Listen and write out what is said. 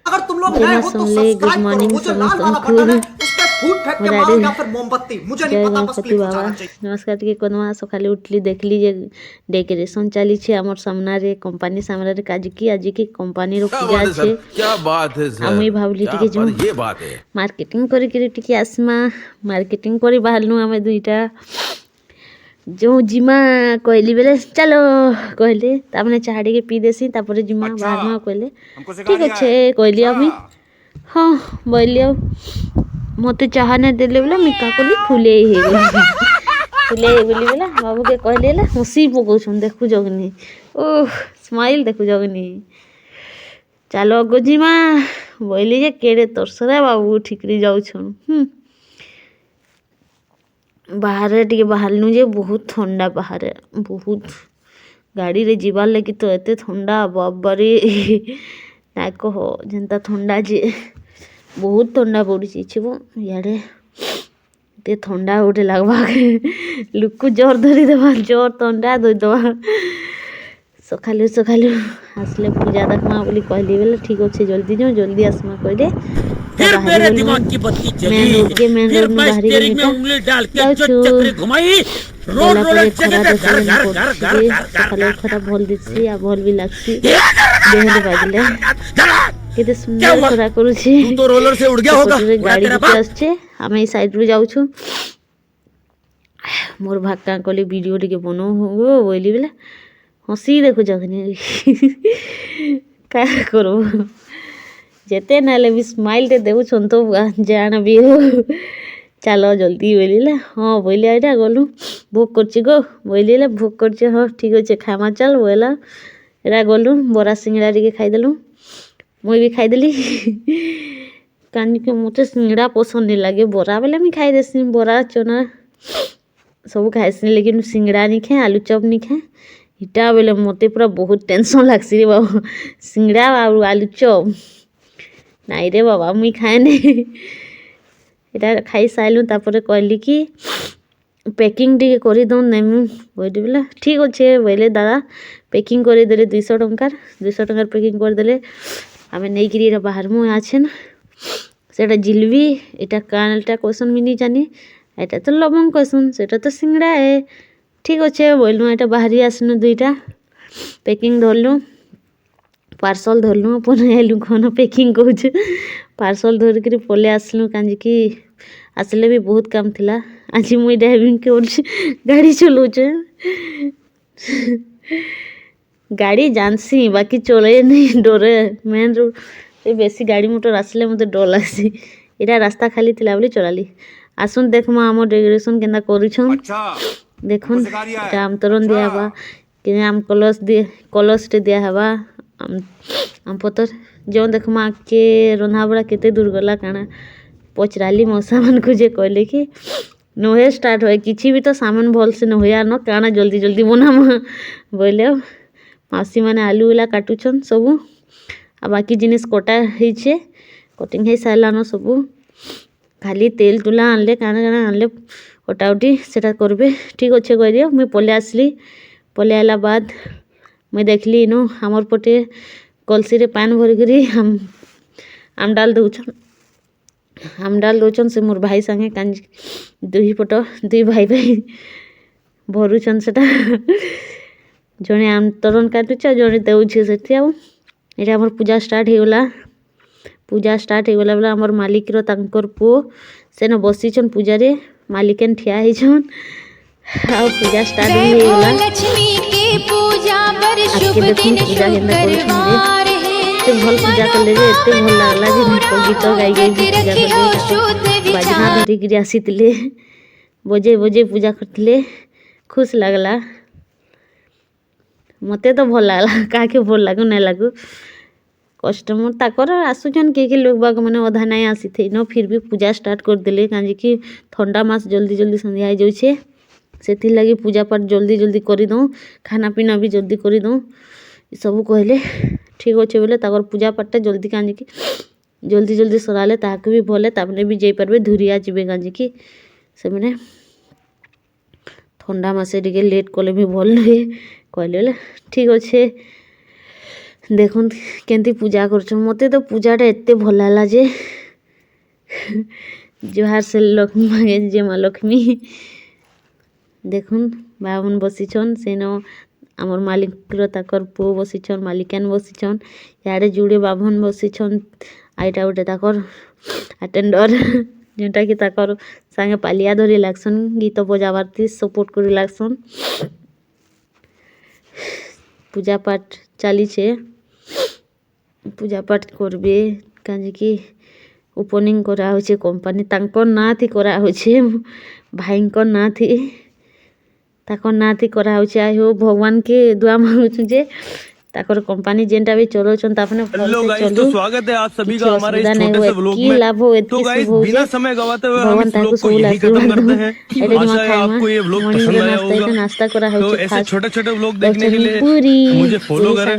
अगर तुम लोग नए हो तो सब्सक्राइब करो, वो जो लाल वाला बटन है उस पे फूट फेंक के मारो या फिर मोमबत्ती, मुझे नहीं पता, बस गणपति क्लिक हो बाबा जाना चाहिए। नमस्कार टिके कोनमा सकाले उठली देखली जे डेकोरेशन चली आमर सामने कंपानी सामने आज की कंपानी क्या पूजा बात है सर, अच्छे क्या बात है आ मुई सर, भावली क्या टिके जो बात, ये बात है। मार्केटिंग करी आसमा मार्केटिंग करी बाहरनु आमे दुईटा जो जिमा कहली बेले चलो कहले तामने चाह टिके पी देसी तापर जिमा बाहरनु कहले ठीक अच्छे कहली आमी हाँ बोली मत चाह नहीं देले बोला मुई का कली फुले हे गली फुले हे गली बोला बाबू के कहले हसी पकाउछन देखु जगनी ओह स्माइल देखु जगनी चलो गोजिमा बोली जे केड़े तोरसरे बाबू ठिकरी जाउछन बाहर टिके बाहरनु जे बहुत ठंडा बाहर बहुत गाड़ी रे जीवार लगी तो एते ठंडा बाबारे ना कह जेनता ठंडा जे बहुत ठंडा पड़ी छो इे ते ठंडा गोटे लगवा लुकु जोर धरी देवा जोर ठंडा धोदवा सकालू सकालू आसले पूजा देखमा बोली कहली बेले ठीक अच्छे जल्दी जाओ जल्दी आसमा कहले फिर मेरे दिमाग की बत्ती जली, फिर मैं स्टीयरिंग में उंगली डाल के जो चक्री घुमाई रोड रोलर जगह घर घर घर घर घर खरा भल दिसी आ भल भी लागसी देहले बाजले केते सुंदर खरा करूछी तू तो रोलर से उड़ गया होगा गाड़ी गुटे आछे आमे साइड रे जाउछु मोर भाक्का कहले वीडियो टिके बनो हो बोली बेले हसी देखो जगनी का करो जेते नाले भी स्माइल ते देउछन तो जान भी हो चलो जल्दी बोलिले हाँ बोले एटा गलु भोग करछि गो बोलिले भोग करछि हाँ ठीक अच्छे खामा चल बोला एटा गलु बरा सिंगड़ा टिके खाइदेलु मुई भी खाइदेली कानी के मते सिंगड़ा पसंद नहीं लगे बरा बेले मैं खाई देसी बरा चना सब खाइसी लेकिन सिंगड़ा नहीं खाए आलू चप नहीं खाए इटा बेले मते पूरा बहुत टेंशन लागसी रे बाबा सिंगड़ा और आलू चप नाई रे बाबा मुई खाए नहीं इटा खाई साइलु तापर कहली कि पैकिंग टिके करी दो नेमु बोली बोले ठीक अच्छे बोले दादा पैकिंग कर देले 200 टंकार पैकिंग कर देले आमे नहीं करी बाहर मुँह आछे ना सेटा जिलेबी इटा कानटा क्वेश्चन भी नहीं जानी एटा तो लवंग क्वेश्चन सेटा तो सिंगड़ा है ठीक अच्छे बोलू एटा बाहरी आसनु दुईटा पैकिंग धरलु पार्सल धरलु पुनः आलु कौन पैकिंग कौच पार्सल धरिक पले आसलु कांजिकी आसले भी बहुत काम थिला आज मुई ड्राइविंग कर गाड़ी चलाऊचे गाड़ी जानसी बाकी चले नहीं डरे मेन रोड बेसी गाड़ी मोटर आसले मत डर लगसी इटा रास्ता खाली थिला बोली चलाली आसुन देखमा आम डेकोरेशन केनता करूछन देखुन इटा आम तोरण दिया हवा कि आम कलश टे दिया हवा आम पतर जो देखमा के रंधा बड़ा केते दूर गला काना पचराली मौसा मन को जे कहले कि नहे स्टार्ट होए किछि भी तो सामान भल से न होया न काना जल्दी जल्दी बनाम बोले मासी माने आलू वाला काटुछन सबू आ बाकी जिनिस कटा ହେଇଛେ कटिंग हो सारान सबू खाली तेल तुला आनले काना काना आनले कटाउटी सेटा करबे ठीक अच्छे कह दियो मुई पले आसली पले आला बाद मुई देखली इनु हमर पटे कलसी रे पान भर करी आम डाल दउछन से मोर भाई संगे कांज दुही पट दुई भाई भाई भरुछन सेटा जने आम तरण काटुछ जने देउछे सेठी आ एटा हमर पूजा स्टार्ट हो गला बेला हमर मालिक रो तांकर पो सेन बसीछन पूजा रे मालिकन ठिया हिछन आ पूजा स्टार्ट हो गला लक्ष्मी के पूजा पर आज शुभ के दिन देखुन पूजा केनता शुक्रवार एते भल पूजा करले जे एते भल लागला जे निको गीत गाई गाई पूजा करले बाजना धरी गिरी आसीतले बजे बजे पूजा करतले खुश लागला मते तो भल लागला काके भल लागू नहीं लागू कस्टमर ताकर आसुचन के लोग बाग मैंने अधा नहीं आसी थे न फिर भी पूजा स्टार्ट कर देले काजी कि ठंडा मास जल्दी जल्दी संध्या हो जाउछे सेथि लगी पूजा पाठ जल्दी जल्दी करी दऊँ खाना पीना भी जल्दी करी दऊँ सबू कहले ठीक अच्छे बोले ताकर पूजा पाठटा जल्दी काजी कि जल्दी जल्दी सराले ताके भी भले तापने भी जाई पारबे धुरिया जीवे काजी कि से मैंने ठंडा मासे टिके लेट कले भी भल लगे कहले ठीक अच्छे দেখুন কেମିତି ପୂଜା କରୁଛନ୍ ମତେ ତ ପୂଜାଟା ଏତେ ଭଲ ହେଲା ଯେ ଜୁହାର ସେ ଲକ୍ଷ୍ମୀ ମାଗେ ଯେ ମା ଲକ୍ଷ୍ମୀ ଦେଖୁନ୍ ବାବୁନ୍ ବସିଛନ୍ ସେନ ଆମର ମାଲିକର ତାକର ପୁଅ ବସିଛନ୍ ମାଲିକାନ ବସିଛନ୍ ଇଆଡ଼େ ଯୁଡ଼େ ବାବୁନ୍ ବସିଛନ୍ ଆଇଟା ଗୋଟେ ତାକର ଆଟେଣ୍ଡର ଯେନ୍ଟାକି ତାକର ସାଙ୍ଗେ ପାଲିଆ ଧରି ଲାଗସନ୍ ଗୀତ ବଜାବାର୍ତି ସପୋର୍ଟ କରି ଲାଗସନ୍ ପୂଜା ପାଠ ଚାଲିଛେ ପୂଜା ପାଠ করবে କାଁଜିକି ଓପନିଂ କରାହେଉଛେ କମ୍ପାନୀ ତାଙ୍କର ନାଁ ଥି କରାହେଉଛେ ଭାଇଙ୍କର ନାଁ ଥି ତାଙ୍କର ନାଁ ଥି କରାହେଉଛେ ଆଇ ହୋ ଭଗବାନକେ ଦୁଆ ମାଗୁଛୁ ଯେ ताकर कंपनी जेंटा भी चलोचन तापने हेलो गाइस, तो स्वागत है आप सभी का हमारे इस छोटे से व्लॉग की में। लाभ हो तो गाइस बिना समय गवाते हुए हम इस व्लॉग को यहीं खत्म करते हैं। आशा है आपको ये व्लॉग पसंद आया होगा। नाश्ता करा तो ऐसे छोटे छोटे व्लॉग देखने के लिए मुझे फॉलो करें।